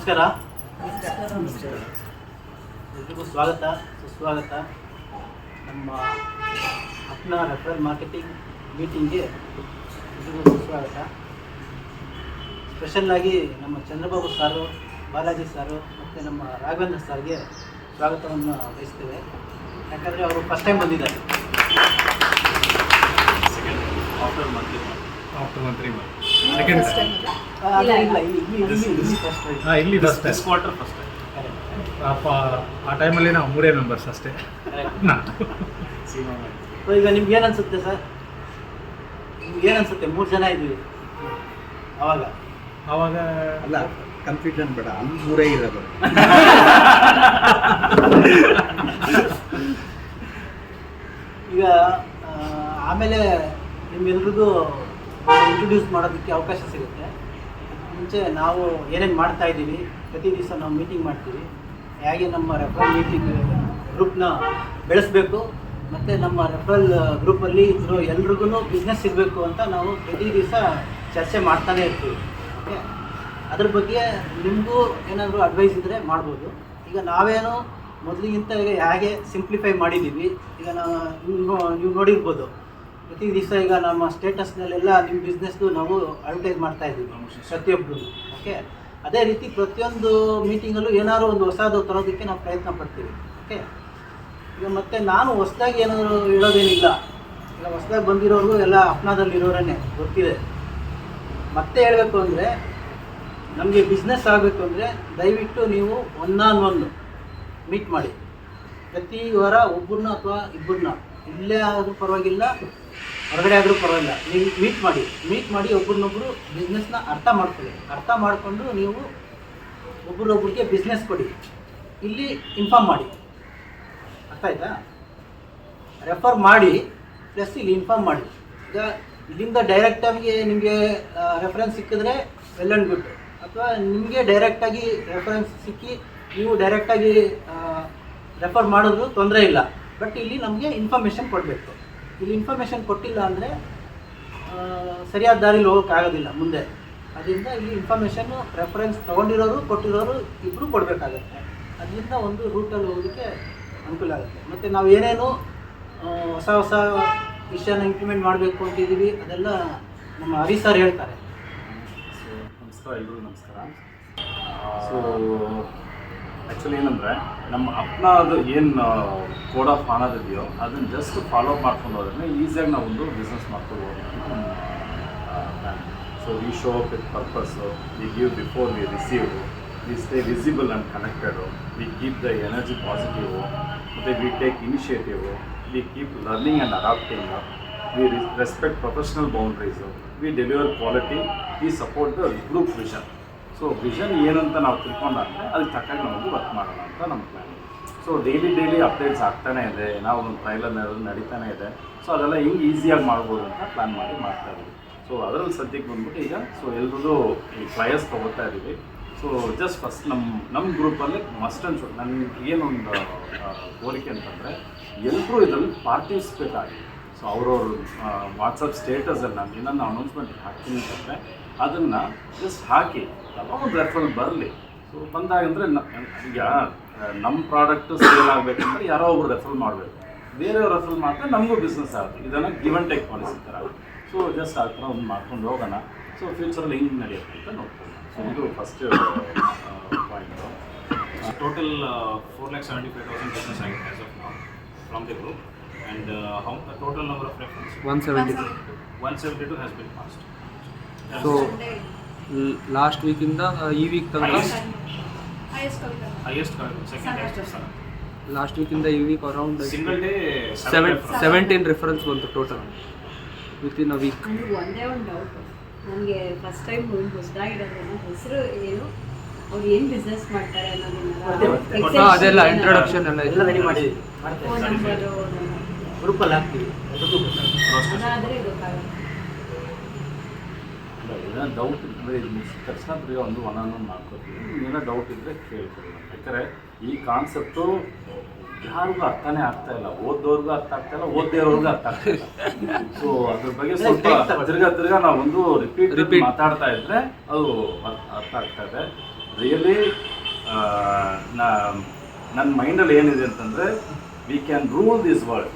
ನಮಸ್ಕಾರ. ಎಲ್ರಿಗೂ ಸ್ವಾಗತ ಸುಸ್ವಾಗತ. ನಮ್ಮ ಅಪ್ನಾ ರೆಫರಲ್ ಮಾರ್ಕೆಟಿಂಗ್ ಮೀಟಿಂಗ್ಗೆ ಎಲ್ರಿಗೂ ಸುಸ್ವಾಗತ. ಸ್ಪೆಷಲ್ಲಾಗಿ ನಮ್ಮ ಚಂದ್ರಬಾಬು ಸಾರು, ಬಾಲಾಜಿ ಸಾರು ಮತ್ತು ನಮ್ಮ ರಾಘವೇಂದ್ರ ಸಾರ್ಗೆ ಸ್ವಾಗತವನ್ನು ಬಯಸ್ತೇವೆ. ಯಾಕಂದರೆ ಅವರು ಫಸ್ಟ್ ಟೈಮ್ ಬಂದಿದ್ದಾರೆ. ಆ ಟೈಮಲ್ಲಿ ನಾವು 3 ಮೆಂಬರ್ಸ್ ಅಷ್ಟೇ. ಈಗ ನಿಮ್ಗೆ ಏನು ಅನ್ಸುತ್ತೆ ಸರ್? ನಿಮ್ಗೆ ಏನು ಅನ್ಸುತ್ತೆ? 3 ಜನ ಇದ್ವಿ ಅವಾಗ ಅಲ್ಲ, ಕನ್ಫ್ಯೂಷನ್ ಬೇಡ, ಅಲ್ಲಿ 3 ಇರೋದು. ಈಗ ಆಮೇಲೆ ನಿಮ್ಮೆಲ್ರಿಗೂ ಇಂಟ್ರೊಡ್ಯೂಸ್ ಮಾಡೋದಕ್ಕೆ ಅವಕಾಶ ಸಿಗುತ್ತೆ. ಮುಂಚೆ ನಾವು ಏನೇನು ಮಾಡ್ತಾ ಇದ್ದೀವಿ, ಪ್ರತಿ ದಿವಸ ನಾವು ಮೀಟಿಂಗ್ ಮಾಡ್ತೀವಿ, ಹೇಗೆ ನಮ್ಮ ರೆಫರಲ್ ಮೀಟಿಂಗ್ ಗ್ರೂಪ್ನ ಬೆಳೆಸಬೇಕು ಮತ್ತು ನಮ್ಮ ರೆಫರಲ್ ಗ್ರೂಪಲ್ಲಿ ಇರೋ ಎಲ್ರಿಗೂ ಬಿಸ್ನೆಸ್ ಇರಬೇಕು ಅಂತ ನಾವು ಪ್ರತಿ ದಿವಸ ಚರ್ಚೆ ಮಾಡ್ತಾನೆ ಇರ್ತೀವಿ. ಓಕೆ, ಅದ್ರ ಬಗ್ಗೆ ನಿಮಗೂ ಏನಾದರೂ ಅಡ್ವೈಸ್ ಇದ್ದರೆ ಮಾಡ್ಬೋದು. ಈಗ ನಾವೇನು ಮೊದಲಿಗಿಂತ ಈಗ ಹೇಗೆ ಸಿಂಪ್ಲಿಫೈ ಮಾಡಿದ್ದೀವಿ, ಈಗ ನೀವು ನೋಡಿರ್ಬೋದು ಪ್ರತಿ ದಿವಸ ಈಗ ನಮ್ಮ ಸ್ಟೇಟಸ್ನಲ್ಲೆಲ್ಲ ನಿಮ್ಮ ಬಿಸ್ನೆಸ್ದು ನಾವು ಅಡ್ವರ್ಟೈಸ್ ಮಾಡ್ತಾ ಇದ್ದೀವಿ ಪ್ರತಿಯೊಬ್ಬರು. ಓಕೆ, ಅದೇ ರೀತಿ ಪ್ರತಿಯೊಂದು ಮೀಟಿಂಗಲ್ಲೂ ಏನಾದ್ರು ಒಂದು ಹೊಸದು ತರೋದಕ್ಕೆ ನಾವು ಪ್ರಯತ್ನ ಪಡ್ತೀವಿ. ಓಕೆ, ಈಗ ಮತ್ತು ನಾನು ಹೊಸದಾಗಿ ಏನಾದರೂ ಹೇಳೋದೇನಿಲ್ಲ. ಈಗ ಹೊಸದಾಗಿ ಬಂದಿರೋರು ಎಲ್ಲ ಅಪ್ನಾದಲ್ಲಿರೋರೇ ಗೊತ್ತಿದೆ. ಮತ್ತೆ ಹೇಳಬೇಕು ಅಂದರೆ, ನಮಗೆ ಬಿಸ್ನೆಸ್ ಆಗಬೇಕು ಅಂದರೆ ದಯವಿಟ್ಟು ನೀವು 1-on-1 ಮೀಟ್ ಮಾಡಿ. ಪ್ರತಿ ವಾರ ಒಬ್ಬರನ್ನ ಅಥವಾ ಇಬ್ಬರನ್ನ, ಇಲ್ಲೇ ಆದರೂ ಪರವಾಗಿಲ್ಲ, ಹೊರಗಡೆ ಆದರೂ ಪರವಾಗಿಲ್ಲ, ನೀವು ಮೀಟ್ ಮಾಡಿ ಒಬ್ರನ್ನೊಬ್ಬರು ಬಿಸ್ನೆಸ್ನ ಅರ್ಥ ಮಾಡಿಕೊಂಡು ನೀವು ಒಬ್ರೊಬ್ರಿಗೆ ಬಿಸ್ನೆಸ್ ಕೊಡಿ. ಇಲ್ಲಿ ಇನ್ಫಾರ್ಮ್ ಮಾಡಿ. ಅರ್ಥ ಆಯ್ತಾ? ರೆಫರ್ ಮಾಡಿ ಪ್ಲಸ್ ಇಲ್ಲಿ ಇನ್ಫಾರ್ಮ್ ಮಾಡಿ. ಈಗ ಇಲ್ಲಿಂದ ಡೈರೆಕ್ಟಾಗಿ ನಿಮಗೆ ರೆಫರೆನ್ಸ್ ಸಿಕ್ಕಿದ್ರೆ ವೆಲ್ ಆ್ಯಂಡ್ ಗುಡ್, ಅಥವಾ ನಿಮಗೆ ಡೈರೆಕ್ಟಾಗಿ ರೆಫರೆನ್ಸ್ ಸಿಕ್ಕಿ ನೀವು ಡೈರೆಕ್ಟಾಗಿ ರೆಫರ್ ಮಾಡಿದ್ರು ತೊಂದರೆ ಇಲ್ಲ. ಬಟ್ ಇಲ್ಲಿ ನಮಗೆ ಇನ್ಫಾರ್ಮೇಷನ್ ಕೊಡಬೇಕು. ಇಲ್ಲಿ ಇನ್ಫಾರ್ಮೇಷನ್ ಕೊಟ್ಟಿಲ್ಲ ಅಂದರೆ ಸರಿಯಾದ ದಾರಿಲಿ ಹೋಗೋಕ್ಕಾಗೋದಿಲ್ಲ ಮುಂದೆ. ಅದರಿಂದ ಇಲ್ಲಿ ಇನ್ಫಾರ್ಮೇಷನ್ನು ರೆಫರೆನ್ಸ್ ತೊಗೊಂಡಿರೋರು ಕೊಟ್ಟಿರೋರು ಇಬ್ಬರು ಕೊಡಬೇಕಾಗತ್ತೆ. ಅದರಿಂದ ಒಂದು ರೂಟಲ್ಲಿ ಹೋಗೋದಕ್ಕೆ ಅನುಕೂಲ ಆಗುತ್ತೆ. ಮತ್ತು ನಾವು ಏನೇನು ಹೊಸ ವಿಷಯನ ಇಂಪ್ಲಿಮೆಂಟ್ ಮಾಡಬೇಕು ಅಂತಿದ್ದೀವಿ ಅದೆಲ್ಲ ನಮ್ಮ ಹರಿ ಸರ್ ಹೇಳ್ತಾರೆ. ನಮಸ್ಕಾರ, ಎಲ್ರಿಗೂ ನಮಸ್ಕಾರ. ಸೊ ಆ್ಯಕ್ಚುಲಿ ಏನಂದರೆ, ನಮ್ಮ ಅಪ್ನಾದು ಏನು ಕೋಡ್ ಆಫ್ ಆನರ್ ಇದೆಯೋ ಅದನ್ನು ಜಸ್ಟ್ ಫಾಲೋ ಅಪ್ ಮಾಡ್ಕೊಂಡು ಹೋದ್ರೆ ಈಸಿಯಾಗಿ ನಾವು ಒಂದು ಬಿಸ್ನೆಸ್ ಮಾಡ್ಕೊಳ್ಬೋದು ಅಂತ ನಮ್ಮ plan. So we show up with purpose, we give before we receive, we stay visible and connected, we keep the energy positive, ಮತ್ತು we take initiative, we keep learning and adapting, we respect professional boundaries, we deliver quality, we support the group vision. So vision ಏನಂತ ನಾವು ತಿಳ್ಕೊಂಡಾಗ ಅದಕ್ಕೆ ತಕ್ಕಾಗಿ ನಾವು work ಮಾಡೋಣ ಅಂತ ನಮ್ಮ plan. So daily updates ಆಗ್ತಾನೆ ಇದೆ, ನಾವು ಒಂದು ಟ್ರೈಲರ್ ನಡೀತಾನೆ ಇದೆ. ಸೊ ಅದೆಲ್ಲ ಹೆಂಗೆ ಈಸಿಯಾಗಿ ಮಾಡ್ಬೋದು ಅಂತ ಪ್ಲ್ಯಾನ್ ಮಾಡ್ತಾಯಿದ್ದೀವಿ. ಸೊ ಅದರಲ್ಲಿ ಸದ್ಯಕ್ಕೆ ಬಂದ್ಬಿಟ್ಟು ಈಗ ಎಲ್ರದ್ದು ಈ ಟ್ರಯಲ್ಸ್ ತೊಗೋತಾ ಇದ್ದೀವಿ. ಸೊ ಜಸ್ಟ್ ಫಸ್ಟ್ ನಮ್ಮ ಗ್ರೂಪಲ್ಲಿ ಮಸ್ಟ್ ಆ್ಯಂಡ್ ಶುಡ್ ನನಗೆ ಏನೊಂದು ಕೋರಿಕೆ ಅಂತಂದರೆ, ಎಲ್ಲರೂ ಇದರಲ್ಲಿ ಪಾರ್ಟಿಸಿಪೇಟ್ ಆಗಿ. ಸೊ ಅವ್ರವ್ರ ವಾಟ್ಸಪ್ ಸ್ಟೇಟಸಲ್ಲಿ ನಾನು ಏನನ್ನ ಅನೌನ್ಸ್ಮೆಂಟ್ ಹಾಕ್ತೀನಿ ಅಂತಂದರೆ ಅದನ್ನು ಜಸ್ಟ್ ಹಾಕಿ ಎಲ್ಲ ಒಂದು ರೆಫರಲ್ ಬರಲಿ. ಸೊ ಬಂದಾಗಂದರೆ ಈಗ ನಮ್ಮ ಪ್ರಾಡಕ್ಟು ಸೇಲ್ ಆಗಬೇಕಂದ್ರೆ ಯಾರೋ ಒಬ್ರು ರೆಫರಲ್ ಮಾಡಬೇಕು, ಬೇರೆಯವ್ರು ರೆಫರಲ್ ಮಾಡಿದ್ರೆ ನಮಗೂ ಬಿಸ್ನೆಸ್ ಆಗುತ್ತೆ. ಇದನ್ನು ಗಿವ್ ಆ್ಯಂಡ್ ಟೇಕ್ ಪಾಲಿಸಿ ಥರ. ಸೊ ಜಸ್ಟ್ ಆ ಥರ ಒಂದು ಮಾಡ್ಕೊಂಡು ಹೋಗೋಣ. ಸೊ ಫ್ಯೂಚರಲ್ಲಿ ಹೆಂಗೆ ನಡೆಯುತ್ತೆ ಅಂತ ನೋಡ್ಕೊಂಡು. ಸೊ ಇದು ಫಸ್ಟ್ ಪಾಯಿಂಟು. Total 4,75,000 business ಆಗಿದೆ as of now from the group, and total number of references 172 has been passed. So last week ಇಂದ ಈ ವೀಕ್ ತನಕ highest second highest last week ಇಂದ ಈ week around single day 17 reference ಬಂತು total within a week. ಒಂದೇ ಒಂದು doubt ನನಗೆ, first time ಹೊಸದಾಗಿರೋದ್ರಿಂದ ಹೆಸರು ಏನು, ಅವ್ರು ಏನು ಬಿಸ್ನೆಸ್ ಮಾಡ್ತಾರೆ ಅನ್ನೋದನ್ನ ಅದೆಲ್ಲ ಇಂಟ್ರೊಡಕ್ಷನ್ ಎಲ್ಲ ರೆಡಿ ಮಾಡಿ ಫೋನ್ ನಂಬರು ಗ್ರೂಪಲ್ಲಿ ಹಾಕ್ತೀವಿ. ಅದಾದರೆ ಗೊತ್ತಾಗುತ್ತೆ. ಏನೋ ಡೌಟ್ ಇದ್ದರೆ ಇದು ಮುಗಿಸಿದ ತಕ್ಷಣ ಬರೀ ಒಂದು 1-on-1 ಮಾಡ್ಕೊತೀವಿ. ಏನೋ ಡೌಟ್ ಇದ್ದರೆ ಕೇಳ್ತೀವಿ. ಯಾಕಂದರೆ ಈ ಕಾನ್ಸೆಪ್ಟು ಯಾರಿಗೂ ಅರ್ಥನೇ ಆಗ್ತಾಯಿಲ್ಲ. ಓದೋರ್ಗೂ ಅರ್ಥ ಆಗ್ತಾಯಿಲ್ಲ, ಓದದೇ ಇರೋರ್ಗೂ ಅರ್ಥ ಆಗ್ತಾಯಿಲ್ಲ. ಸೊ ಅದ್ರ ಬಗ್ಗೆ ಸ್ವಲ್ಪ ತಿರ್ಗಾ ನಾವು ಒಂದು ರಿಪೀಟ್ ಮಾತಾಡ್ತಾ ಇದ್ದರೆ ಅದು ಅರ್ಥ ಆಗ್ತಾ ಇದೆ. ರಿಯಲಿ ನನ್ನ ಮೈಂಡಲ್ಲಿ ಏನಿದೆ ಅಂತಂದರೆ we can rule this world.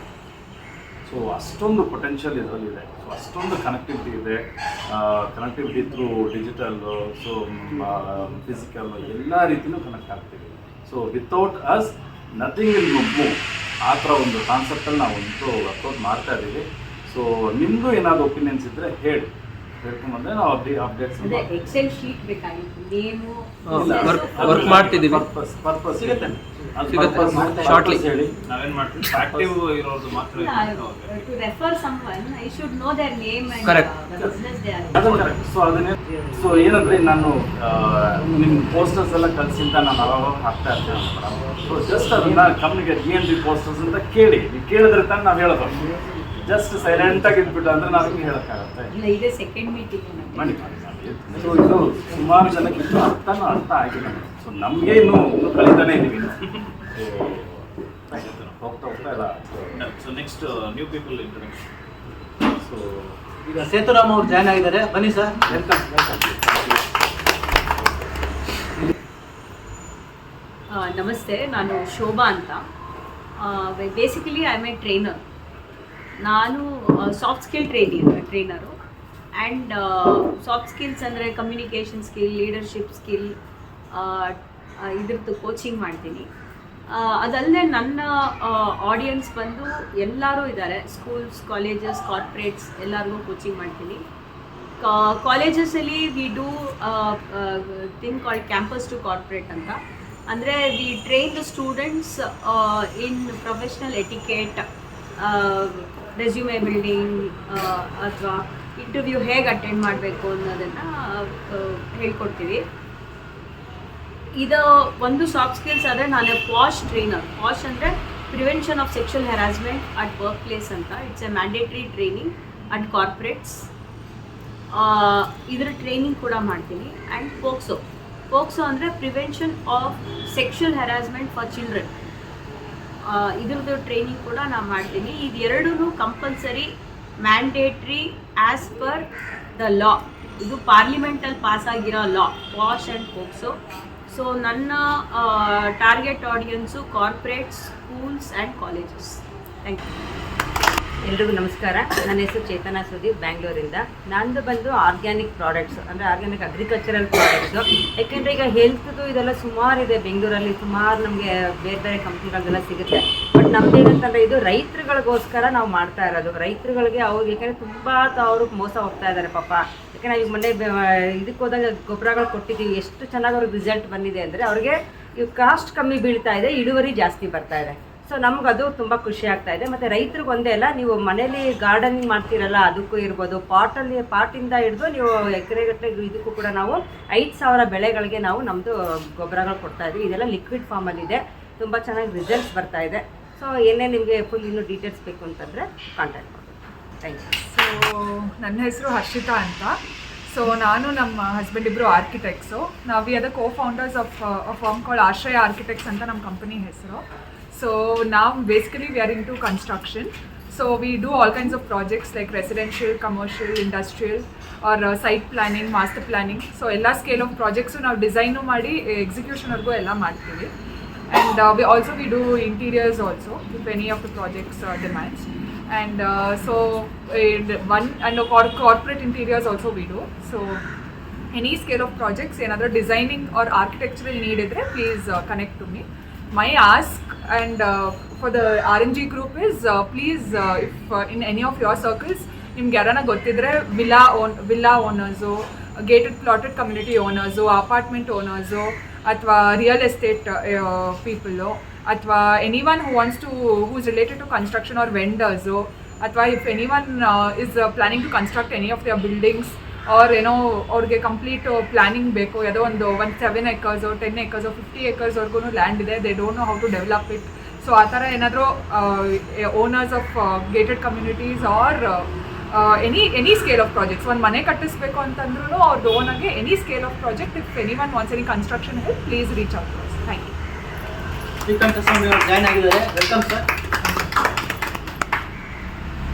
So ಅಷ್ಟೊಂದು ಪೊಟೆನ್ಷಿಯಲ್ ಇದರಲ್ಲಿದೆ. ಸೊ ಅಷ್ಟೊಂದು ಕನೆಕ್ಟಿವಿಟಿ ಇದೆ. Connectivity through digital, so physical ಎಲ್ಲ ರೀತಿಯೂ ಕನೆಕ್ಟ್ ಆಗ್ತೀವಿ. So without us nothing will move. ಆ ಥರ ಒಂದು ಕಾನ್ಸೆಪ್ಟಲ್ಲಿ ನಾವು ವರ್ಕೌಟ್ ಮಾಡ್ತಾ ಇದ್ದೀವಿ. ಸೊ ನಿಮ್ಮದು ಏನಾದರೂ ಒಪಿನಿಯನ್ಸ್ ಇದ್ದರೆ ಹೇಳ್ಕೊಂಬಂದರೆ ನಾವು ಅಪ್ಡೇಟ್ಸ್ ಅದೇ ಎಕ್ಸೆಲ್ ಶೀಟ್ ಬೇಕಾಗಿತ್ತು, ನೇಮು ವರ್ಕ್ ಮಾಡ್ತಿದ್ದೀವಿ. ಪರ್ಪಸ್ ಸಿಗುತ್ತೆ. Shortly. ಹೇಳಿ. ನಾವೇನು ಮಾಡ್ತೀವಿ ಆಕ್ಟಿವ್ ಇರೋದು ಮಾತ್ರ to refer someone I should know their name and Correct. The business they are. ಅದು ಕರೆಕ್ಟ್. ಸೊ ಅದನ್ನೇ ಸೊ ಏನಂದರೆ ನಾನು ನಿಮ್ಮ ಪೋಸ್ಟರ್ಸ್ ಎಲ್ಲ ಕಳಿಸಿ ಅಂತ ನಾನು ಅವಾಗ ಹಾಕ್ತಾ ಇರ್ತೇನೆ ಮೇಡಮ್. ಸೊ ಜಸ್ಟ್ ಅದನ್ನ ಕಂಪ್ನಿಗೆ GNB ಪೋಸ್ಟರ್ಸ್ ಅಂತ ಕೇಳಿ, ನೀವು ಕೇಳಿದ್ರೆ ತಾನು ನಾವು ಹೇಳೋದು. ಜಸ್ಟ್ ಸೈಲೆಂಟಾಗಿ ಇದ್ಬಿಟ್ಟು ಅಂದರೆ ನಾವು ಹಿಂಗೆ ಹೇಳೋಕ್ಕಾಗತ್ತೆ. ಇಲ್ಲ, ಇದೇ ಸೆಕೆಂಡ್ ಮೀಟಿಂಗ್ ಮಾಡಿ. ಸೊ ಇದು ಸುಮಾರು ಜನಕ್ಕೆ ಇನ್ನೂ ಅರ್ಥ ಆಗಿಲ್ಲ. ಸೊ ನಮಗೆ ಇನ್ನೂ ಕಲಿತಾನೆ ಇದ್ದೀವಿ. ಹೋಗ್ತಾ ಇಲ್ಲ. So next new people introduction. So ಈಗ ಸೇತುರಾಮ್ ಅವ್ರು ಜಾಯ್ನ್ ಆಗಿದ್ದಾರೆ. ಬನ್ನಿ ಸರ್, ವೆಲ್ಕಮ್. ನಮಸ್ತೆ, ನಾನು ಶೋಭಾ ಅಂತ. Basically I am a trainer. ನಾನು soft skill trainer. And soft skills ಅಂದರೆ ಕಮ್ಯುನಿಕೇಷನ್ ಸ್ಕಿಲ್, ಲೀಡರ್ಶಿಪ್ ಸ್ಕಿಲ್, ಇದ್ರದ್ದು ಕೋಚಿಂಗ್ ಮಾಡ್ತೀನಿ. ಅದಲ್ಲದೆ ನನ್ನ ಆಡಿಯನ್ಸ್ ಬಂದು ಎಲ್ಲರೂ ಇದ್ದಾರೆ. ಸ್ಕೂಲ್ಸ್, ಕಾಲೇಜಸ್, ಕಾರ್ಪೊರೇಟ್ಸ್ ಎಲ್ಲರಿಗೂ ಕೋಚಿಂಗ್ ಮಾಡ್ತೀನಿ. ಕಾಲೇಜಸಲ್ಲಿ we do thing called campus to corporate ಅಂತ. ಅಂದರೆ we train the students in professional etiquette, resume building ಅಥವಾ ಇಂಟರ್ವ್ಯೂ ಹೇಗೆ ಅಟೆಂಡ್ ಮಾಡಬೇಕು ಅನ್ನೋದನ್ನು ಹೇಳ್ಕೊಡ್ತೀವಿ. ಇದು ಒಂದು ಸಾಫ್ಟ್ ಸ್ಕಿಲ್ಸ್ ಆದರೆ ನಾನು ಪಾಶ್ ಟ್ರೈನರ್. ಪಾಶ್ ಅಂದರೆ prevention of sexual harassment at work place ಅಂತ. It's a mandatory training at corporates. ಇದರ ಟ್ರೈನಿಂಗ್ ಕೂಡ ಮಾಡ್ತೀನಿ. ಆ್ಯಂಡ್ ಪೋಕ್ಸೋ ಅಂದರೆ prevention of sexual harassment for children. ಇದ್ರದ್ದು ಟ್ರೈನಿಂಗ್ ಕೂಡ ನಾನು ಮಾಡ್ತೀನಿ. ಇದೆರಡೂ compulsory, mandatory as per the law. ಇದು ಪಾರ್ಲಿಮೆಂಟಲ್ಲಿ ಪಾಸ್ ಆಗಿರೋ law, POSH and POCSO. So ನನ್ನ target audience corporates, schools and colleges. Thank you. ಎಲ್ರಿಗೂ ನಮಸ್ಕಾರ. ನನ್ನ ಹೆಸರು ಚೇತನಾ ಸುದೀಪ್, ಬ್ಯಾಂಗ್ಳೂರಿಂದ. ನಂದು ಬಂದು ಆರ್ಗ್ಯಾನಿಕ್ ಪ್ರಾಡಕ್ಟ್ಸ್, ಅಂದರೆ ಆರ್ಗ್ಯಾನಿಕ್ ಅಗ್ರಿಕಲ್ಚರಲ್ ಪ್ರಾಡಕ್ಟ್ಸು. ಯಾಕೆಂದರೆ ಈಗ ಹೆಲ್ತ್ದು ಇದೆಲ್ಲ ಸುಮಾರಿದೆ ಬೆಂಗಳೂರಲ್ಲಿ, ಸುಮಾರು ನಮಗೆ ಬೇರೆ ಬೇರೆ ಕಂಪ್ನಿಗಳದೆಲ್ಲ ಸಿಗುತ್ತೆ. ಬಟ್ ನಮ್ದು ಏನಂತಂದರೆ ಇದು ರೈತರುಗಳಿಗೋಸ್ಕರ ನಾವು ಮಾಡ್ತಾ ಇರೋದು. ರೈತರುಗಳಿಗೆ ಅವ್ರಿಗೆ, ಯಾಕೆಂದರೆ ತುಂಬ ಅವ್ರಿಗೆ ಮೋಸ ಹೋಗ್ತಾ ಇದ್ದಾರೆ ಪಾಪ. ಯಾಕೆಂದರೆ ಈಗ ಮೊನ್ನೆ ಇದಕ್ಕೆ ಹೋದಾಗ ಗೊಬ್ಬರಗಳು ಕೊಟ್ಟಿದ್ದೀವಿ, ಎಷ್ಟು ಚೆನ್ನಾಗಿ ಅವ್ರಿಗೆ ರಿಸಲ್ಟ್ ಬಂದಿದೆ ಅಂದರೆ ಅವ್ರಿಗೆ ಇವು ಕಾಸ್ಟ್ ಕಮ್ಮಿ ಬೀಳ್ತಾ ಇದೆ, ಇಳುವರಿ ಜಾಸ್ತಿ ಬರ್ತಾ ಇದೆ. ಸೊ ನಮಗದು ತುಂಬ ಖುಷಿ ಆಗ್ತಾ ಇದೆ. ಮತ್ತು ರೈತರಿಗೆ ಒಂದೇ ಅಲ್ಲ, ನೀವು ಮನೇಲಿ ಗಾರ್ಡನಿಂಗ್ ಮಾಡ್ತೀರಲ್ಲ ಅದಕ್ಕೂ ಇರ್ಬೋದು, ಪಾಟಿಂದ ಹಿಡಿದು ನೀವು ಎಕರೆಗಟ್ಟಲೆ ಇದಕ್ಕೂ ಕೂಡ ನಾವು 5,000 ಬೆಳೆಗಳಿಗೆ ನಾವು ನಮ್ಮದು ಗೊಬ್ಬರಗಳು ಕೊಡ್ತಾ ಇದ್ದೀವಿ. ಇದೆಲ್ಲ ಲಿಕ್ವಿಡ್ ಫಾರ್ಮಲ್ಲಿದೆ, ತುಂಬ ಚೆನ್ನಾಗಿ ರಿಸಲ್ಟ್ಸ್ ಬರ್ತಾ ಇದೆ. ಸೊ ಏನೇ ನಿಮಗೆ ಫುಲ್ ಇನ್ನೂ ಡೀಟೇಲ್ಸ್ ಬೇಕು ಅಂತಂದರೆ ಕಾಂಟ್ಯಾಕ್ಟ್ ಮಾಡ್ಬೋದು. Thank you. ಸೊ ನನ್ನ ಹೆಸರು ಹರ್ಷಿತಾ ಅಂತ. ಸೊ ನಾನು ನಮ್ಮ ಹಸ್ಬೆಂಡ್ ಇಬ್ಬರು ಆರ್ಕಿಟೆಕ್ಟ್ಸು. ನಾವು we are the co-founders of firm called Ashraya architects ಅಂತ ನಮ್ಮ ಕಂಪನಿ ಹೆಸರು. So now basically we are into construction. So we do all kinds of projects like residential, commercial, industrial or site planning, master planning. So ella scale of projects ನಾವು design ಮಾಡಿ ಎಕ್ಸಿಕ್ಯೂಷನ್ವರೆಗೂ ಎಲ್ಲ ಮಾಡ್ತೀವಿ. And we do interiors also if any of the projects demands. And corporate interiors also we do. So any scale of projects, another designing or architectural need idre, please connect to me. My ask and for the RNG group is please if in any of your circles ನಿಮ್ಗೆ ಯಾರನ್ನ ಗೊತ್ತಿದ್ರೆ villa owners, gated plotted community owners, apartment owners, ಅಥವಾ real estate people, ಅಥವಾ anyone who is related to construction or vendors, ಅಥವಾ if anyone is planning to construct any of their buildings ಅವ್ರು ಏನೋ ಅವ್ರಿಗೆ complete planning ಬೇಕು, ಯಾವುದೋ ಒಂದು 7 acres 10 acres 50 acresವರೆಗೂ ಲ್ಯಾಂಡ್ ಇದೆ, they don't know how to develop it. So ಆ ಥರ ಏನಾದರೂ owners of gated communities or any scale of projects, ಒಂದು ಮನೆ ಕಟ್ಟಿಸ್ಬೇಕು ಅಂತಂದ್ರೂ ಅವ್ರದ್ದು ಓನಾಗೆ any scale of project, if anyone wants any construction help, please reach out to us. Thank you. Srikanth Swamy ಅವರು ಜಾಯ್ನ್ ಆಗಿದ್ದಾರೆ. Welcome sir.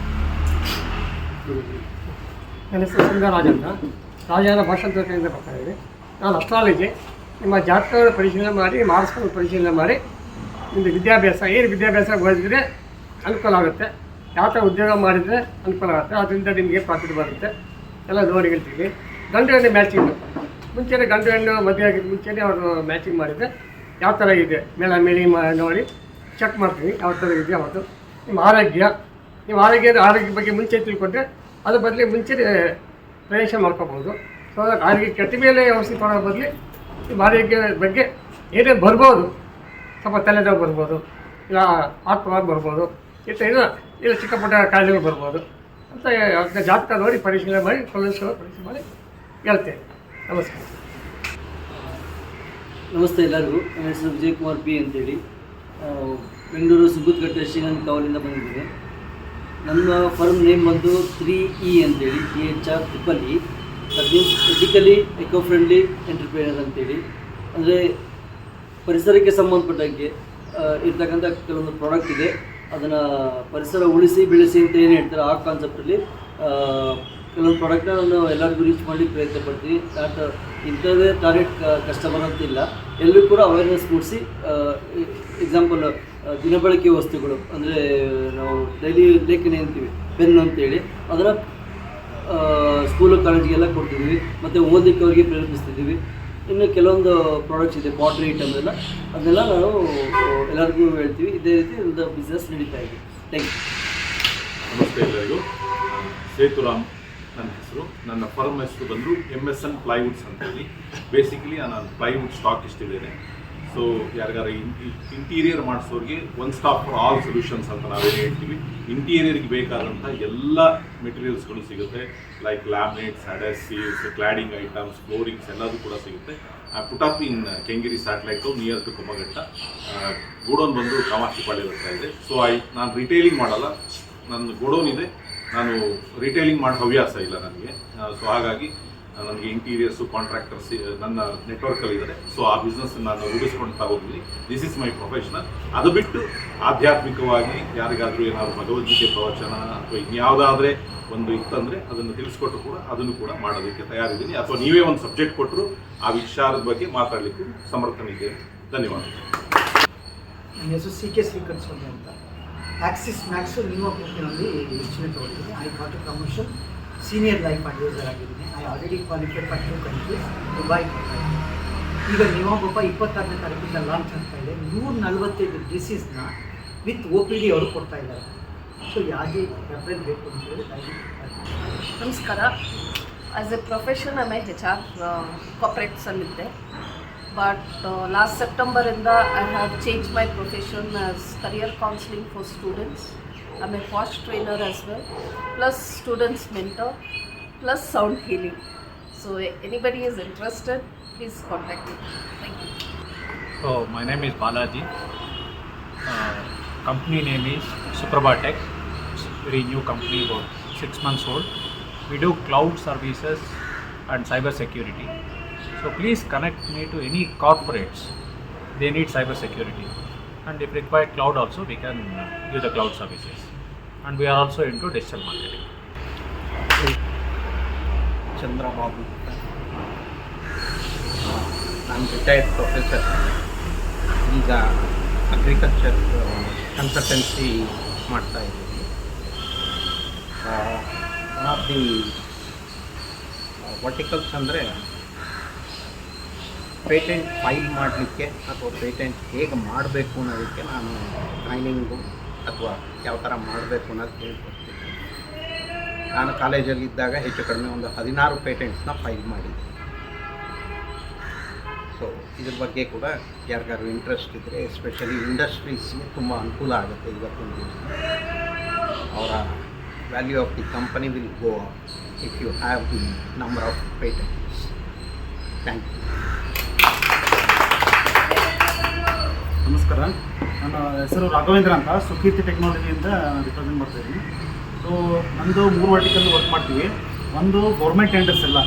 ನನ್ನ ಹೆಸರು ಸುಂದರರಾಜ್ ಅಂತ, ರಾಜಾರ ಭಾಷಾಂತರದಿಂದ ಬರ್ತಾ ಇದ್ದೀನಿ. ನಾನು ಅಸ್ಟ್ರಾಲಜಿ ನಿಮ್ಮ ಜಾತಕವನ್ನು ಪರಿಶೀಲನೆ ಮಾಡಿ ಮಾರ್ಕ್ಸ್ಗಳನ್ನು ಪರಿಶೀಲನೆ ಮಾಡಿ ನಿಮ್ಮದು ವಿದ್ಯಾಭ್ಯಾಸ ಏನು ವಿದ್ಯಾಭ್ಯಾಸ ಓದಿದರೆ ಅನುಕೂಲ ಆಗುತ್ತೆ, ಯಾವ ಥರ ಉದ್ಯೋಗ ಮಾಡಿದರೆ ಅನುಕೂಲ ಆಗುತ್ತೆ, ಅದರಿಂದ ನಿಮಗೆ ಪ್ರಾಫಿಟ್ ಬರುತ್ತೆ ಎಲ್ಲ ನೋಡಿ ಹೇಳ್ತೀವಿ. ಗಂಡು ಹೆಣ್ಣು ಮ್ಯಾಚಿಂಗು ಮುಂಚೆನೇ ಗಂಡು ಹೆಣ್ಣು ಮದುವೆ ಆಗಿದ್ದು ಮುಂಚೆನೇ ಅವರು ಮ್ಯಾಚಿಂಗ್ ಮಾಡಿದರೆ ಯಾವ ಥರ ಇದೆ ಮೇಳ ಮೇಳಿ ನೋಡಿ ಚೆಕ್ ಮಾಡ್ತೀವಿ ಯಾವ ಥರ ಇದೆ ಅವತ್ತು. ನಿಮ್ಮ ಆರೋಗ್ಯ ಬಗ್ಗೆ ಮುಂಚೆ ತಿಳ್ಕೊಂಡ್ರೆ ಅದ್ರ ಬದಲು ಮುಂಚೆ ಪ್ರವೇಶ ಮಾಡ್ಕೋಬೋದು. ಸೊ ಆರೋಗ್ಯ ಕೆಟ್ಟ ಮೇಲೆ ಔಷಧಿ ತೊಗೊಳ್ಳೋ ಬದಲು ನಿಮ್ಮ ಆರೋಗ್ಯ ಬಗ್ಗೆ ಏನೇ ಬರ್ಬೋದು, ಸ್ವಲ್ಪ ತಲೆನೋವು ಬರ್ಬೋದು, ಇಲ್ಲ ಆತ್ಮವಾಗಿ ಬರ್ಬೋದು, ಇಲ್ಲ ಚಿಕ್ಕ ಪುಟ್ಟ ಕಾಯಿಲೆಗಳು ಬರ್ಬೋದು ಅಂತ ಅದನ್ನ ಜಾತಕ ನೋಡಿ ಪರಿಶೀಲನೆ ಮಾಡಿ ಪರಿಶೀಲನೆ ಮಾಡಿ ಹೇಳ್ತೇನೆ. ನಮಸ್ಕಾರ. ನಮಸ್ತೆ ಎಲ್ಲರಿಗೂ. ನನ್ನ ಹೆಸರು ವಿಜಯಕುಮಾರ್ ಪಿ ಅಂತೇಳಿ, ಬೆಂಗಳೂರು ಸುಬ್ಬುತ್ಕಟ್ಟೆ ಶ್ರೀನಂದ ಕಾವಲಿಂದ ಬಂದಿದ್ದೇನೆ. ನನ್ನ ಫರ್ಮ್ ನೇಮ್ ಬಂದು 3E ಅಂತೇಳಿ, THREE. That means ethically eco friendly entrepreneur ಅಂತೇಳಿ. ಅಂದರೆ ಪರಿಸರಕ್ಕೆ ಸಂಬಂಧಪಟ್ಟಂಗೆ ಇರ್ತಕ್ಕಂಥ ಕೆಲವೊಂದು ಪ್ರಾಡಕ್ಟ್ ಇದೆ, ಅದನ್ನು ಪರಿಸರ ಉಳಿಸಿ ಬೆಳೆಸಿ ಅಂತ ಏನು ಹೇಳ್ತಾರೆ ಆ ಕಾನ್ಸೆಪ್ಟಲ್ಲಿ ಕೆಲವೊಂದು ಪ್ರಾಡಕ್ಟ್ನ ನಾನು ಎಲ್ಲರಿಗೂ ರೀಚ್ ಮಾಡಲಿಕ್ಕೆ ಪ್ರಯತ್ನ ಪಡ್ತೀನಿ. ಇಂಥದ್ದೇ ಟಾರ್ಗೆಟ್ ಕಸ್ಟಮರ್ ಅಂತಿಲ್ಲ, ಎಲ್ಲರೂ ಕೂಡ ಅವೇರ್ನೆಸ್ ಮೂಡಿಸಿ. ಎಕ್ಸಾಂಪಲ್ ದಿನಬಳಕೆ ವಸ್ತುಗಳು ಅಂದರೆ ನಾವು ಡೈಲಿ ಲೇಖನಿ ಅಂತೀವಿ, ಪೆನ್ ಅಂತೇಳಿ, ಅದನ್ನು ಸ್ಕೂಲು ಕಾಲೇಜಿಗೆಲ್ಲ ಕೊಡ್ತಿದ್ದೀವಿ ಮತ್ತು ಓದಲಿಕ್ಕೆ ಅವರಿಗೆ ಪ್ರೇರೇಪಿಸ್ತಿದ್ದೀವಿ. ಇನ್ನು ಕೆಲವೊಂದು ಪ್ರಾಡಕ್ಟ್ಸ್ ಇದೆ, ಪಾಟ್ರಿ ಐಟಮ್ ಎಲ್ಲ, ಅದನ್ನೆಲ್ಲ ನಾವು ಎಲ್ಲರಿಗೂ ಹೇಳ್ತೀವಿ. ಇದೇ ರೀತಿ ಒಂದು ಬಿಸ್ನೆಸ್ ನಡೀತಾ ಇದೆ. Thank you. ನಮಸ್ತೆ ಎಲ್ಲರಿಗೂ. ಸೇತುರಾಮ್ ನನ್ನ ಹೆಸರು. ನನ್ನ ಫರ್ಮ್ ಹೆಸರು ಬಂದು MSN ಪ್ಲೈವುಡ್ಸ್ ಅಂತೇಳಿ. ಬೇಸಿಕಲಿ ನಾನು ಪ್ಲೈವುಡ್ ಸ್ಟಾಕಿಸ್ಟ್ ಇದ್ದೇನೆ. ಸೊ ಯಾರಿಗಾರ ಇಂಟೀರಿಯರ್ ಮಾಡಿಸೋರಿಗೆ one stop for all solutions ಅಂತ ನಾವೇನು ಹೇಳ್ತೀವಿ. ಇಂಟೀರಿಯರ್ಗೆ ಬೇಕಾದಂಥ ಎಲ್ಲ ಮೆಟೀರಿಯಲ್ಸ್ಗಳು ಸಿಗುತ್ತೆ, like laminates, adhesives, cladding items, floorings ಎಲ್ಲದೂ ಕೂಡ ಸಿಗುತ್ತೆ. Put up in Kengeri satellite near to Kommaghatta. Godown ಬಂದು ಕಾಮಾಕ್ಷಿಪಾಳ್ಯ ಬರ್ತಾ ಇದೆ. ಸೊ ನಾನು ರಿಟೇಲಿಂಗ್ ಮಾಡಲ್ಲ, ನನ್ನ ಗೋಡೌನ್ ಇದೆ, ನಾನು ರಿಟೇಲಿಂಗ್ ಮಾಡೋ ಹವ್ಯಾಸ ಇಲ್ಲ ನನಗೆ. ಸೊ ಹಾಗಾಗಿ ನನಗೆ ಇಂಟೀರಿಯರ್ಸು ಕಾಂಟ್ರಾಕ್ಟರ್ಸ್ ನನ್ನ ನೆಟ್ವರ್ಕಲ್ಲಿ ಇದ್ದಾರೆ. ಸೊ ಆ ಬಿಸ್ನೆಸ್ ನಾನು ರೂಢಿಸ್ಕೊಳ್ತಾ ಹೋಗ್ತೀನಿ. This is my professional. ಅದು ಬಿಟ್ಟು ಆಧ್ಯಾತ್ಮಿಕವಾಗಿ ಯಾರಿಗಾದರೂ ಏನಾದರೂ ಭಗವದ್ಗೀತೆ ಪ್ರವಚನ ಅಥವಾ ಇನ್ಯಾವುದಾದ್ರೆ ಒಂದು ಇತ್ತಂದರೆ ಅದನ್ನು ತಿಳಿಸ್ಕೊಟ್ಟು ಕೂಡ ಅದನ್ನು ಕೂಡ ಮಾಡೋದಕ್ಕೆ ತಯಾರಿದ್ದೀನಿ. ಅಥವಾ ನೀವೇ ಒಂದು ಸಬ್ಜೆಕ್ಟ್ ಕೊಟ್ಟರು ಆ ವಿಚಾರದ ಬಗ್ಗೆ ಮಾತಾಡಲಿಕ್ಕೂ ಸಮರ್ಥನಿದ್ದೇನೆ. ಧನ್ಯವಾದಗಳು. ನನ್ನ ಹೆಸರು CK ಶ್ರೀಕರಿಸ್ವಾಮಿ ಅಂತ. ಆಕ್ಸಿಸ್ ಮ್ಯಾಕ್ಸು ನ್ಯೂ ಗ್ರೂಪಿನಲ್ಲಿ ಹೆಚ್ಚಿನ ತಗೊಂಡಿದ್ದೀನಿ. I got a promotion, senior life advisor ಆಗಿದ್ದೀನಿ. I already qualified for 2 countries, Dubai. ಈಗ ನಿವಾಗೊಬ್ಬ 26ನೇ ತಾರೀಕಿಂದ ಲಾಂಚ್ ಆಗ್ತಾ ಇದೆ. 145 ಡಿಸೀಸ್ನ ವಿತ್ OPD ಅವರು ಕೊಡ್ತಾ ಇದ್ದಾರೆ. ಸೊ ಯಾರಿಗೆ ರೆಫರೆನ್ಸ್ ಬೇಕು ಅಂತ ಹೇಳಿ ನಮಸ್ಕಾರ. As a profession I HR ಕಾರ್ಪೊರೇಟ್ಸಲ್ಲಿದ್ದೆ. ಬಟ್ ಲಾಸ್ಟ್ ಸೆಪ್ಟೆಂಬರಿಂದ I have change my profession as career counselling for students. I am a fast trainer as well, plus students mentor, plus sound healing. So anybody is interested, please contact me. Thank you. So my name is Balaji. Company name is Suprabha Tech. It's a very new company, about 6 months old. We do cloud services and cyber security. So please connect me to any corporates. They need cyber security, and if required cloud also, we can give the cloud services. And we are also into digital marketing. Chandrababu, ನಾನು retired professor. ಈಗ agriculture consultancy ಮಾಡ್ತಾ ಇದ್ದೀನಿ. One of the verticals ಅಂದರೆ patent file ಮಾಡಲಿಕ್ಕೆ ಅಥವಾ patent ಹೇಗೆ ಮಾಡಬೇಕು ಅನ್ನೋದಕ್ಕೆ ನಾನು ಟ್ರೈನಿಂಗು ಅಥವಾ ಯಾವ ಥರ ಮಾಡಬೇಕು ಅನ್ನೋದು ಹೇಳ್ಕೊಡ್ತೀನಿ. ನಾನು ಕಾಲೇಜಲ್ಲಿದ್ದಾಗ ಹೆಚ್ಚು ಕಡಿಮೆ ಒಂದು 16 ಪೇಟೆಂಟ್ಸ್ನ ಫೈಲ್ ಮಾಡಿದ್ದೆ. ಸೊ ಇದ್ರ ಬಗ್ಗೆ ಕೂಡ ಯಾರಿಗಾದ್ರು ಇಂಟ್ರೆಸ್ಟ್ ಇದ್ದರೆ, ಎಸ್ಪೆಷಲಿ ಇಂಡಸ್ಟ್ರೀಸ್ಗೆ ತುಂಬ ಅನುಕೂಲ ಆಗುತ್ತೆ. ಇವತ್ತಿನ ದಿವಸ ಅವರ value of the company will go if you have the number of patents. Thank you. ನಮಸ್ಕಾರ. ನನ್ನ ಹೆಸರು ರಾಘವೇಂದ್ರ ಅಂತ, ಸುಕೀರ್ತಿ ಟೆಕ್ನಾಲಜಿಯಿಂದ ರಿಪ್ರೆಸೆಂಟ್ ಮಾಡ್ತಾಯಿದ್ದೀನಿ. ಸೊ ನಮ್ಮದು 3 ವರ್ಟಿಕಲ್ ವರ್ಕ್ ಮಾಡ್ತೀವಿ. ಒಂದು ಗೌರ್ಮೆಂಟ್ ಟೆಂಡರ್ಸ್ ಎಲ್ಲ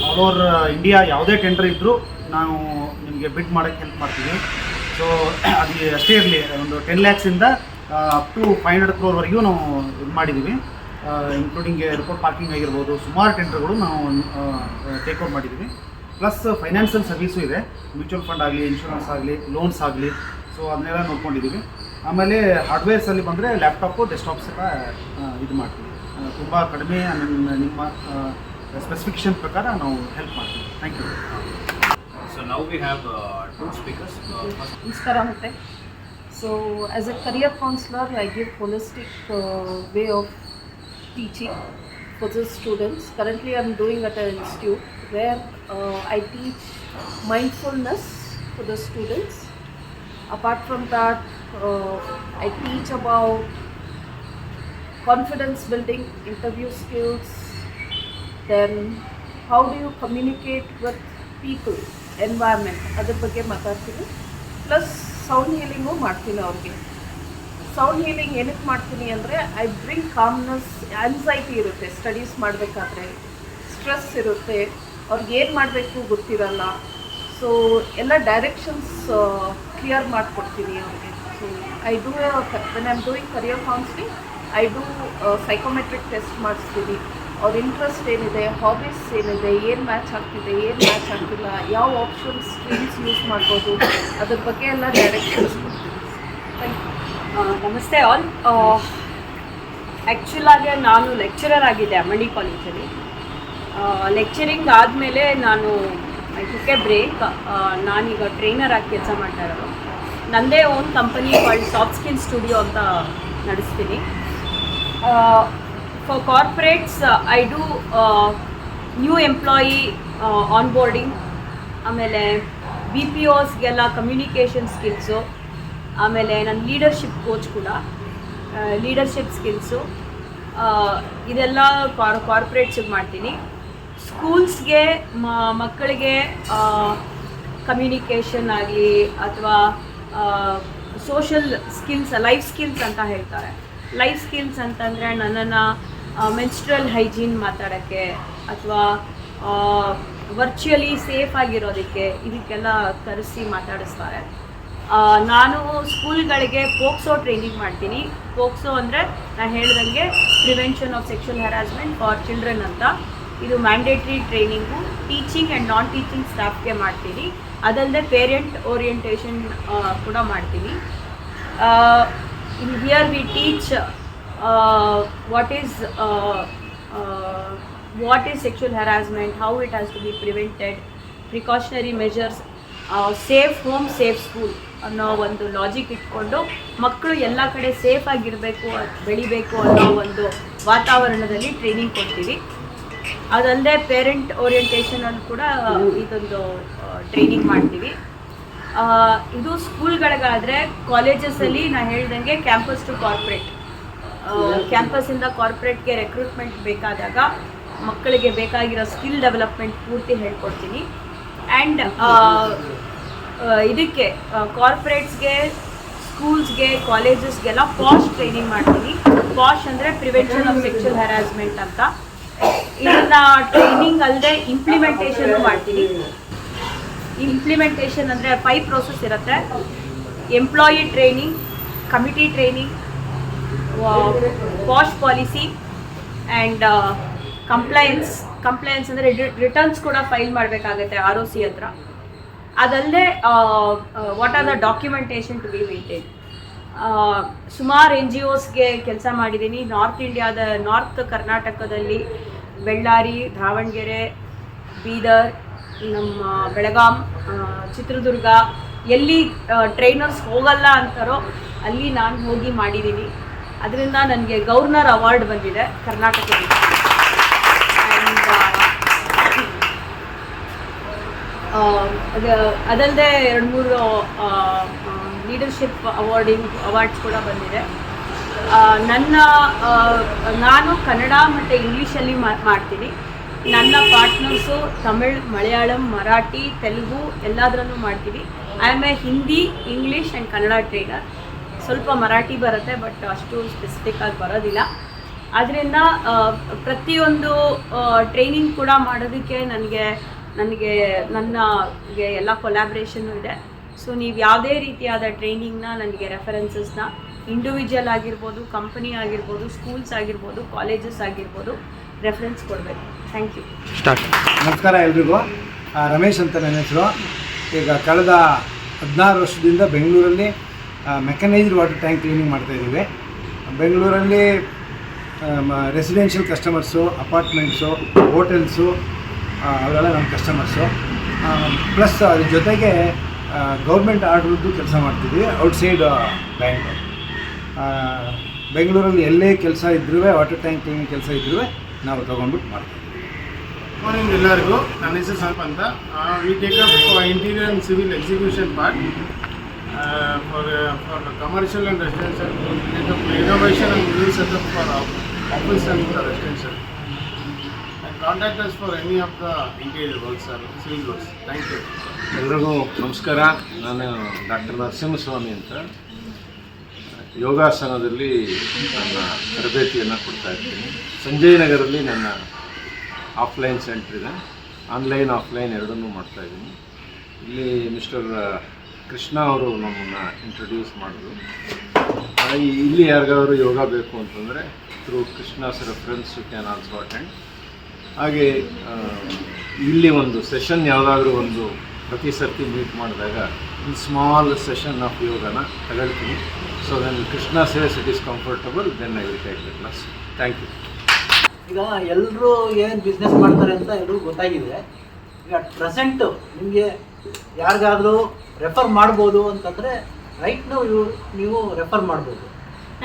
ಆಲ್ ಓವರ್ ಇಂಡಿಯಾ ಯಾವುದೇ ಟೆಂಡರ್ ಇದ್ದರೂ ನಾವು ನಿಮಗೆ ಬಿಡ್ ಮಾಡೋಕ್ಕೆ ಹೆಲ್ಪ್ ಮಾಡ್ತೀವಿ. ಸೊ ಅದು ಅಷ್ಟೇ ಇರಲಿ, ಒಂದು 10 lakhsಯಿಂದ ಅಪ್ ಟು 500 crore ನಾವು ಇದು ಮಾಡಿದ್ದೀವಿ. ಇನ್ಕ್ಲೂಡಿಂಗ್ ಏರ್ಪೋರ್ಟ್ ಪಾರ್ಕಿಂಗ್ ಆಗಿರ್ಬೋದು, ಸುಮಾರು ಟೆಂಡರ್ಗಳು ನಾವು ಟೇಕ್ ಓವರ್ ಮಾಡಿದ್ದೀವಿ. ಪ್ಲಸ್ ಫೈನಾನ್ಷಿಯಲ್ ಸರ್ವಿಸು ಇದೆ, ಮ್ಯೂಚುವಲ್ ಫಂಡ್ ಆಗಲಿ, ಇನ್ಶೂರೆನ್ಸ್ ಆಗಲಿ, ಲೋನ್ಸ್ ಆಗಲಿ. ಸೊ ಅದನ್ನೆಲ್ಲ ನೋಡ್ಕೊಂಡಿದ್ದೀವಿ. ಆಮೇಲೆ ಹಾರ್ಡ್ವೇರ್ಸಲ್ಲಿ ಬಂದರೆ ಲ್ಯಾಪ್ಟಾಪು, ಡೆಸ್ಕ್ಟಾಪ್ಸ್ ಎಲ್ಲ ಇದು ಮಾಡ್ತೀವಿ. ತುಂಬ ಕಡಿಮೆ ನಿಮ್ಮ ಸ್ಪೆಸಿಫಿಕೇಷನ್ ಪ್ರಕಾರ ನಾವು ಹೆಲ್ಪ್ ಮಾಡ್ತೀವಿ. Thank you. So now we have two speakers. Namaskara Mute. So as a career counselor, I give holistic way of teaching for the students. Currently I'm doing at an institute where I teach mindfulness for the students. Apart from that, I teach about confidence building, interview skills, then how do you communicate with people, environment, ಅದ್ರ ಬಗ್ಗೆ ಮಾತಾಡ್ತೀನಿ. Plus sound healing ಮಾಡ್ತೀನಿ ಅವ್ರಿಗೆ. Sound healing ಏನಕ್ಕೆ ಮಾಡ್ತೀನಿ ಅಂದರೆ I bring calmness. Anxiety ಇರುತ್ತೆ studies ಮಾಡಬೇಕಾದ್ರೆ, ಸ್ಟ್ರೆಸ್ ಇರುತ್ತೆ, ಅವ್ರಿಗೆ ಏನು ಮಾಡಬೇಕು ಗೊತ್ತಿರಲ್ಲ. ಸೊ ಎಲ್ಲ ಡೈರೆಕ್ಷನ್ಸ್ ಕ್ಲಿಯರ್ ಮಾಡಿಕೊಡ್ತೀನಿ ಅವ್ರಿಗೆ. So I do when I am doing career counselling, I do psychometric test ಮಾಡಿಸ್ತೀನಿ. ಅವ್ರ ಇಂಟ್ರೆಸ್ಟ್ ಏನಿದೆ, ಹಾಬೀಸ್ ಏನಿದೆ, ಏನು ಮ್ಯಾಚ್ ಆಗ್ತಿದೆ, ಏನು ಮ್ಯಾಚ್ ಆಗ್ತಿಲ್ಲ, ಯಾವ ಆಪ್ಷನ್ಸ್ ಸ್ಟ್ರೀಮ್ಸ್ ಯೂಸ್ ಮಾಡ್ಬೋದು, ಅದ್ರ ಬಗ್ಗೆ ಎಲ್ಲ ಡೈರೆಕ್ಷನ್ಸ್ ಕೊಡ್ತೀನಿ. Thank you. ನಮಸ್ತೆ ಆಲ್. ಆ್ಯಕ್ಚುಲಾಗಿ ನಾನು ಲೆಕ್ಚರರ್ ಆಗಿದ್ದೆ ಅಮ್ಮಡಿ ಕಾಲೇಜಲ್ಲಿ. ಲೆಕ್ಚರಿಂಗ್ ಆದಮೇಲೆ ನಾನು ಐ ಟುಕ್ ಎ ಬ್ರೇಕ್. ನಾನೀಗ ಟ್ರೈನರ್ ಆಗಿ ಕೆಲಸ ಮಾಡ್ತಾ ಇರೋದು. ನನ್ನದೇ own company called soft skill studio ಅಂತ ನಡೆಸ್ತೀನಿ. For corporates I do new employee onboarding, ಆಮೇಲೆ ಬಿ ಪಿ ಓಸ್ಗೆಲ್ಲ ಕಮ್ಯುನಿಕೇಷನ್ ಸ್ಕಿಲ್ಸು, ಆಮೇಲೆ ನಾನು ಲೀಡರ್ಶಿಪ್ ಕೋಚ್ ಕೂಡ. ಲೀಡರ್ಶಿಪ್ ಸ್ಕಿಲ್ಸು ಇದೆಲ್ಲ ಕಾರ್ಪೊರೇಟ್ಸಿಗೆ ಮಾಡ್ತೀನಿ. ಸ್ಕೂಲ್ಸ್ಗೆ ಮಕ್ಕಳಿಗೆ ಕಮ್ಯುನಿಕೇಷನ್ ಆಗಲಿ ಅಥವಾ ಸೋಷಲ್ ಸ್ಕಿಲ್ಸ್, ಲೈಫ್ ಸ್ಕಿಲ್ಸ್ ಅಂತ ಹೇಳ್ತಾರೆ. ಲೈಫ್ ಸ್ಕಿಲ್ಸ್ ಅಂತಂದರೆ ನನ್ನನ್ನು ಮೆನ್ಸ್ಟ್ರಲ್ ಹೈಜೀನ್ ಮಾತಾಡೋಕ್ಕೆ ಅಥವಾ ವರ್ಚುವಲಿ ಸೇಫ್ ಆಗಿರೋದಕ್ಕೆ ಇದಕ್ಕೆಲ್ಲ ಕರೆಸಿ ಮಾತಾಡಿಸ್ತಾರೆ. ನಾನು ಸ್ಕೂಲ್ಗಳಿಗೆ ಪೋಕ್ಸೋ ಟ್ರೈನಿಂಗ್ ಮಾಡ್ತೀನಿ. ಪೋಕ್ಸೋ ಅಂದರೆ ನಾನು ಹೇಳ್ದಂಗೆ prevention of sexual harassment for children ಅಂತ. ಇದು mandatory training teaching and non teaching ಸ್ಟಾಫ್ಗೆ ಮಾಡ್ತೀನಿ. ಅದಲ್ಲದೆ ಪೇರೆಂಟ್ ಓರಿಯೆಂಟೇಷನ್ ಕೂಡ ಮಾಡ್ತೀನಿ. In here we teach what is sexual harassment, how it has to be prevented, precautionary measures, safe home, safe school ಅನ್ನೋ ಒಂದು logic ಇಟ್ಕೊಂಡು ಮಕ್ಕಳು ಎಲ್ಲ ಕಡೆ ಸೇಫ್ ಆಗಿರಬೇಕು, ಬೆಳಿಬೇಕು ಅನ್ನೋ ಒಂದು ವಾತಾವರಣದಲ್ಲಿ ಟ್ರೈನಿಂಗ್ ಕೊಡ್ತೀವಿ. ಅದಲ್ಲದೆ ಪೇರೆಂಟ್ ಓರಿಯೆಂಟೇಷನಲ್ಲಿ ಕೂಡ ಇದೊಂದು ಟ್ರೈನಿಂಗ್ ಮಾಡ್ತೀವಿ. ಇದು ಸ್ಕೂಲ್ಗಳಿಗಾದರೆ, ಕಾಲೇಜಸಲ್ಲಿ ನಾನು ಹೇಳ್ದಂಗೆ ಕ್ಯಾಂಪಸ್ ಟು ಕಾರ್ಪೊರೇಟ್, ಕ್ಯಾಂಪಸ್ಸಿಂದ ಕಾರ್ಪೊರೇಟ್ಗೆ ರೆಕ್ರೂಟ್ಮೆಂಟ್ ಬೇಕಾದಾಗ ಮಕ್ಕಳಿಗೆ ಬೇಕಾಗಿರೋ ಸ್ಕಿಲ್ ಡೆವಲಪ್ಮೆಂಟ್ ಪೂರ್ತಿ ಹೇಳ್ಕೊಡ್ತೀನಿ. ಆ್ಯಂಡ್ ಇದಕ್ಕೆ ಕಾರ್ಪೊರೇಟ್ಸ್ಗೆ, ಸ್ಕೂಲ್ಸ್ಗೆ, ಕಾಲೇಜಸ್ಗೆಲ್ಲ ಪಾಶ್ ಟ್ರೈನಿಂಗ್ ಮಾಡ್ತೀನಿ. ಪಾಶ್ ಅಂದರೆ ಪ್ರಿವೆನ್ಷನ್ ಆಫ್ ಸೆಕ್ಷುವಲ್ ಹ್ಯಾರಾಸ್ಮೆಂಟ್ ಅಂತ. ಇದನ್ನು ಟ್ರೈನಿಂಗ್ ಅಲ್ಲದೆ ಇಂಪ್ಲಿಮೆಂಟೇಷನ್ನು ಮಾಡ್ತೀನಿ. ಇಂಪ್ಲಿಮೆಂಟೇಷನ್ ಅಂದರೆ 5 ಪ್ರೋಸೆಸ್ ಇರುತ್ತೆ. Employee training, committee training, POSH policy and compliance ಅಂದರೆ ರಿಟರ್ನ್ಸ್ ಕೂಡ ಫೈಲ್ ಮಾಡಬೇಕಾಗತ್ತೆ ROC ಹತ್ರ. ಅದಲ್ಲದೆ what are the documentation to be maintain. ಸುಮಾರು NGOಸ್ಗೆ ಕೆಲಸ ಮಾಡಿದ್ದೀನಿ. ನಾರ್ತ್ ಕರ್ನಾಟಕದಲ್ಲಿ ಬೆಳ್ಳಾರಿ, ದಾವಣಗೆರೆ, ಬೀದರ್, ನಮ್ಮ ಬೆಳಗಾಂ, ಚಿತ್ರದುರ್ಗ, ಎಲ್ಲಿ ಟ್ರೈನರ್ಸ್ ಹೋಗಲ್ಲ ಅಂತಾರೋ ಅಲ್ಲಿ ನಾನು ಹೋಗಿ ಮಾಡಿದ್ದೀನಿ. ಅದರಿಂದ ನನಗೆ ಗವರ್ನರ್ ಅವಾರ್ಡ್ ಬಂದಿದೆ ಕರ್ನಾಟಕದಲ್ಲಿ. ಅದಲ್ಲದೆ 2-3 ಲೀಡರ್ಶಿಪ್ ಅವಾರ್ಡ್ಸ್ ಕೂಡ ಬಂದಿದೆ. ನಾನು ಕನ್ನಡ ಮತ್ತು ಇಂಗ್ಲೀಷಲ್ಲಿ ಮಾಡ್ತೀನಿ. ನನ್ನ ಪಾರ್ಟ್ನರ್ಸು ತಮಿಳ್, ಮಲಯಾಳಂ, ಮರಾಠಿ, ತೆಲುಗು ಎಲ್ಲದರಲ್ಲೂ ಮಾಡ್ತೀವಿ. I am A Hindi, English and Kannada trainer. ಸ್ವಲ್ಪ ಮರಾಠಿ ಬರುತ್ತೆ, ಬಟ್ ಅಷ್ಟು ಸ್ಪೆಸಿಫಿಕ್ ಆಗಿ ಬರೋದಿಲ್ಲ. ಆದ್ದರಿಂದ ಪ್ರತಿಯೊಂದು ಟ್ರೈನಿಂಗ್ ಕೂಡ ಮಾಡೋದಕ್ಕೆ ನನಗೆ ಎಲ್ಲ ಕೊಲ್ಯಾಬ್ರೇಷನ್ನು ಇದೆ. ಸೊ ನೀವು ಯಾವುದೇ ರೀತಿಯಾದ ಟ್ರೈನಿಂಗ್ನ, ನನಗೆ ರೆಫರೆನ್ಸಸ್ನ ಇಂಡಿವಿಜುವಲ್ ಆಗಿರ್ಬೋದು, ಕಂಪನಿ ಆಗಿರ್ಬೋದು, ಸ್ಕೂಲ್ಸ್ ಆಗಿರ್ಬೋದು, ಕಾಲೇಜಸ್ ಆಗಿರ್ಬೋದು, ರೆಫರೆನ್ಸ್ ಕೊಡಬೇಕು. Thank you. ನಮಸ್ಕಾರ ಎಲ್ರಿಗೂ. ರಮೇಶ್ ಅಂತ ನನ್ನ ಹೆಸರು. ಈಗ ಕಳೆದ 16 ವರ್ಷದಿಂದ ಬೆಂಗಳೂರಲ್ಲಿ ಮೆಕನೈಸ್ಡ್ ವಾಟರ್ ಟ್ಯಾಂಕ್ ಕ್ಲೀನಿಂಗ್ ಮಾಡ್ತಾಯಿದ್ದೀವಿ. ಬೆಂಗಳೂರಲ್ಲಿ ರೆಸಿಡೆನ್ಷಿಯಲ್ ಕಸ್ಟಮರ್ಸು, ಅಪಾರ್ಟ್ಮೆಂಟ್ಸು, ಹೋಟೆಲ್ಸು ಅವರೆಲ್ಲ ನಮ್ಮ ಕಸ್ಟಮರ್ಸು. ಪ್ಲಸ್ ಅದ್ರ ಜೊತೆಗೆ ಗೌರ್ಮೆಂಟ್ ಆರ್ಡ್ರದ್ದು ಕೆಲಸ ಮಾಡ್ತಿದ್ವಿ ಔಟ್ಸೈಡ್ ಬ್ಯಾಂಕ್. ಬೆಂಗಳೂರಲ್ಲಿ ಎಲ್ಲೇ ಕೆಲಸ ಇದ್ರೂ, ವಾಟರ್ ಟ್ಯಾಂಕ್ ಕ್ಲೀನಿಂಗ್ ಕೆಲಸ ಇದ್ರೂ ನಾವು ತೊಗೊಂಡ್ಬಿಟ್ಟು ಮಾಡ್ತೀವಿ. ಮಾರ್ನಿಂಗ್ ಎಲ್ಲರಿಗೂ. ನನ್ನ ಹೆಸರು ಸಂಪ ಅಂತ. We take up interior and civil execution part for commercial and residential renovation and new setup for office and residential. And contact us for any of the interior works or civil works. Thank you. ಎಲ್ರಿಗೂ ನಮಸ್ಕಾರ. ನಾನು doctor Narasimhaswamy ಅಂತ ಯೋಗಾಸನದಲ್ಲಿ ನನ್ನ ತರಬೇತಿಯನ್ನು ಕೊಡ್ತಾ ಇರ್ತೀನಿ. ಸಂಜಯ್ ನಗರಲ್ಲಿ ನನ್ನ offline centre ಇದೆ, ಆನ್ಲೈನ್ ಆಫ್ಲೈನ್ ಎರಡನ್ನೂ ಮಾಡ್ತಾಯಿದ್ದೀನಿ. ಇಲ್ಲಿ ಮಿಸ್ಟರ್ ಕೃಷ್ಣ ಅವರು ನಮ್ಮನ್ನು ಇಂಟ್ರೊಡ್ಯೂಸ್ ಮಾಡಿದ್ರು. ಇಲ್ಲಿ ಯಾರಿಗಾದ್ರು ಯೋಗ ಬೇಕು ಅಂತಂದರೆ through Krishna's reference you can also attend. ಹಾಗೆ ಇಲ್ಲಿ ಒಂದು ಸೆಷನ್ ಯಾವುದಾದ್ರೂ ಒಂದು ಪ್ರತಿ ಸರ್ತಿ ಮೀಟ್ ಮಾಡಿದಾಗ ಒಂದು ಸ್ಮಾಲ್ ಸೆಷನ್ ಆಫ್ ಯೋಗನ ತಗೊಳ್ತೀನಿ. So then Krishna says it is comfortable, then I will take the class. Thank you. ಈಗ ಎಲ್ಲರೂ ಏನು ಬಿಸ್ನೆಸ್ ಮಾಡ್ತಾರೆ ಅಂತ ಎಲ್ರಿಗೂ ಗೊತ್ತಾಗಿದೆ. ಈಗ ಪ್ರೆಸೆಂಟು ನಿಮಗೆ ಯಾರಿಗಾದರೂ ರೆಫರ್ ಮಾಡ್ಬೋದು ಅಂತಂದರೆ ರೈಟ್ ನೀವು ರೆಫರ್ ಮಾಡ್ಬೋದು.